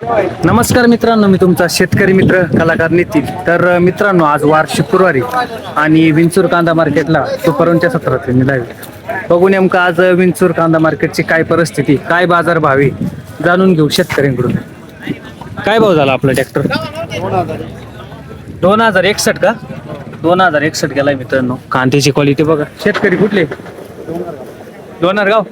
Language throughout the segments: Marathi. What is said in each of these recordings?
नमस्कार मित्रांनो, मी तुमचा शेतकरी मित्र कलाकार नितीन. तर मित्रांनो, आज वार शुक्रवारी आणि विंचूर कांदा मार्केटला सुपरवनच्या सत्रात मी लाईव्ह बघू नेमकं आज विंचूर कांदा मार्केटची काय परिस्थिती, काय बाजार भाव आहे जाणून घेऊ शेतकऱ्यांकडून. काय भाव झाला आपला ट्रॅक्टर? 2061 का? 2061 गेलाय मित्रांनो. कांद्याची क्वालिटी बघा. शेतकरी कुठले? डोंगरगाव.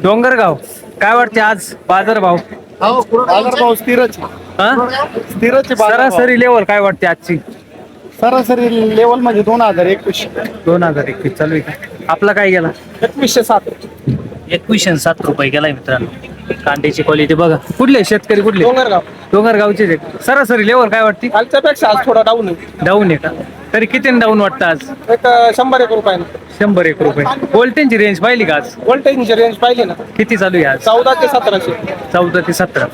डोंगरगाव. काय वाटते आज बाजार भाव? बाजारभाव स्थिरच हा? स्थिरच सरासरी लेवल काय वाटते आजची? सरासरी लेवल म्हणजे 2021 2021 चालू आहे का? आपला काय गेला? 2107 2107 गेलाय मित्रांनो. कांद्याची क्वालिटी बघा. कुठले शेतकरी कुठले? डोंगरगाव. डोंगरगावचे सरासरी लेवल काय वाटते? कालच्या पेक्षा आज थोडा डाऊन आहे. डाऊन आहे का? तरी किती डाऊन वाटतं आज? एक 100 रुपये 101 रुपये. वोल्टेजची रेंज पाहिली का आज? व्होल्टेजची रेंज पाहिजे ना, किती चालू आहे आज? 14 ते 1700. 14 ते 17.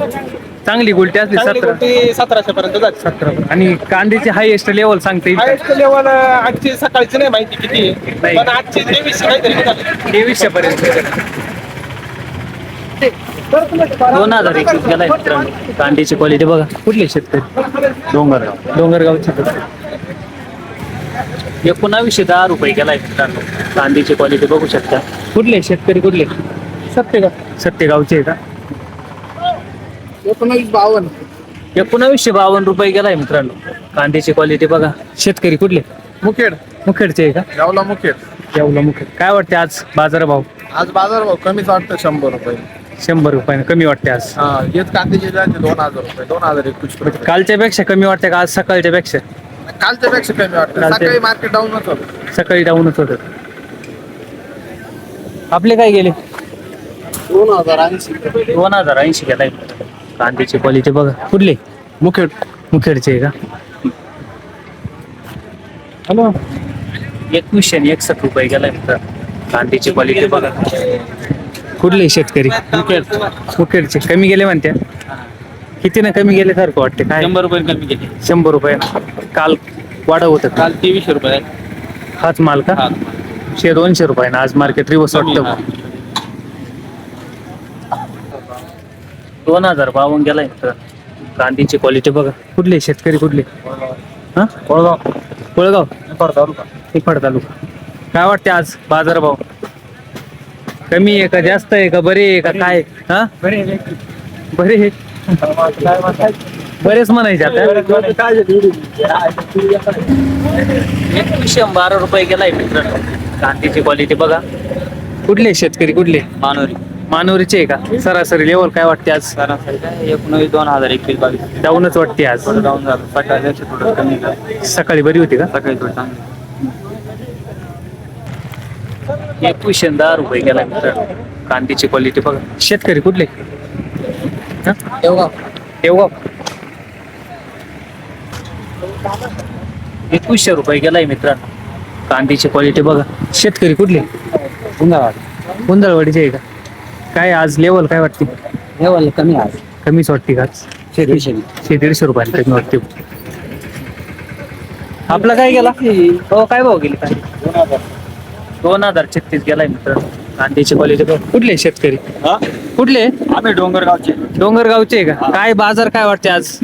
चांगली गोल्टी असली चांगली 17. गोष्टी 1700 पर्यंत जाते. 17. आणि कांद्याची हायएस्ट लेवल सांगता येईल का? हायस्ट लेवल आजची सकाळची नाही माहिती किती आहे, नाही. पण आजची 2300 काहीतरी निघाली. 2300 पर्यंत. 2021 गेलाय मित्रांनो. कांद्याची क्वालिटी बघा. कुठले शेतकरी? डोंगरगावचे. 1910 गेलाय मित्रांनो. कांद्याची क्वालिटी बघू शकता. कुठले शेतकरी कुठले? सत्तेगावचे आहे का? 1952 1952 गेलाय मित्रांनो. कांद्याची क्वालिटी बघा. शेतकरी कुठले? मुखेड मुखेडचे आहे का? गावला मुखेड. येवला मुखेड. काय वाटते आज बाजार भाव? आज बाजारभाव कमीच वाटतं 100 रुपये. 100 रुपयाने कमी वाटते आज. हा, हेच कांद्याचे जाते 2000 रुपये 2021 रुपये. कालच्या पेक्षा कमी वाटते का आज सकाळच्या पेक्षा? कालच्या पेक्षा कमी वाटतं. कालच्या- सकाळी मार्केट डाऊनच होतं. सकाळी डाऊनच होत. आपले काय गेले? 2080 2080 गेलाय. कांद्याची क्वालिटी बघा. कुठले? मुखेड. मुखेडचे आहे का? हॅलो. 2161 गेलाय मित्र. कांद्याची क्वालिटी बघा. कुठले शेतकरी? मुखेडचे. कमी गेले म्हणत्या. किती ना कमी गेले सारखं वाटते काय? 100 रुपये कमी केली. 100 रुपये. काल वाढ होत. काल 2300 रुपये. हाच माल का? 200 रुपये आज मार्केट रिवर्स वाटतं. 2052 गेलाय मित्र. कांद्याची क्वालिटी बघा. कुठले शेतकरी कुठले? हा? कोळगाव. निफाड तालुका. काय वाटते आज बाजार भाव? कमी आहे का जास्त आहे का बरे आहे का काय? हा, बरे आहे. बरेच म्हणायचे आता. 2112 गेलाय मित्रांनो. कांद्याची क्वालिटी बघा. कुठले शेतकरी कुठले? मानोरीचे आहे का? सरासरी लेवल काय वाटते आज? सरासरी 2021 22 डाऊनच वाटते आज. डाऊन झालं. सकाळी थोडं कमी झालं. सकाळी बरी होती का? सकाळी थोडं चांगलं. 2110 गेलाय मित्रांनो. कांद्याची क्वालिटी बघा. शेतकरी कुठले? हा? देवगाव. 2100 रुपये गेलाय मित्रांनो. कांद्याची क्वालिटी बघा. शेतकरी कुठले? गुंदळवाडीचे आहे का? काय आज लेवल काय वाटते? लेवल कमी आज. कमीच वाटते का आज? 150 रुपयाला कमी वाटते. आपला काय गेला? हो, काय भाव गेली काय? 2036 गेलाय मित्रांनो. कांद्याची क्वालिटी बघ. कुठले शेतकरी? कुठले? आम्ही डोंगरगावचे आहे का? काय बाजार काय वाटते आज?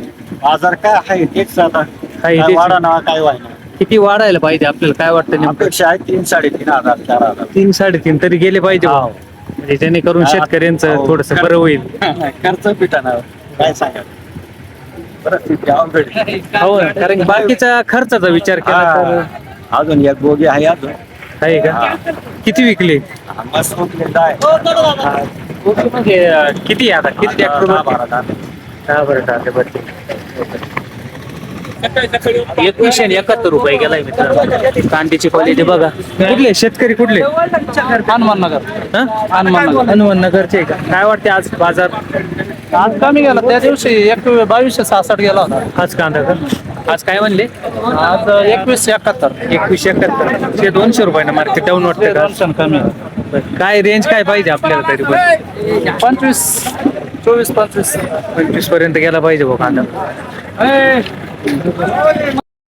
बाजार काय आहे तेच आता. काय काय तेच. वाढा ना काय व्हायना. किती वाढायला पाहिजे आपल्याला काय वाटतं नेमकं? अपेक्षा आहे 3-3.5 हजार 4,000. 3-3.5 तरी गेले पाहिजे हो. भाव. म्हणजे जेणेकरून शेतकऱ्यांचं हो. थोडस बरं होईल. खर्च पिटाणार काय सांगा. परिस्थिती अवघड आहे. हो, कारण बाकीचा खर्चाचा विचार केला तर अजून एक बोगी आहे अजून. आहे का? किती विकले? मस्त उठलेलं आहे. म्हणजे किती आता? किती ट्रॅक्टर? 10-12. 2171 गेलाय मित्रांनो. कांद्याची क्वालिटी बघा. कुठले शेतकरी कुठले? हनुमाननगर. हा? हनुमाननगरचे आहे का? काय वाटते आज बाजार? आज कमी गेला. त्या दिवशी 2266 गेला होता. आज कांदा का? आज काय म्हणले? आज 2171. 2171. 200 रुपयानं मार्केट डाऊन वाटतं का? कमी. काय रेंज काय पाहिजे आपल्याला तरी पण? 24-25. 25 पर्यंत गेला पाहिजे भाऊ कांदा.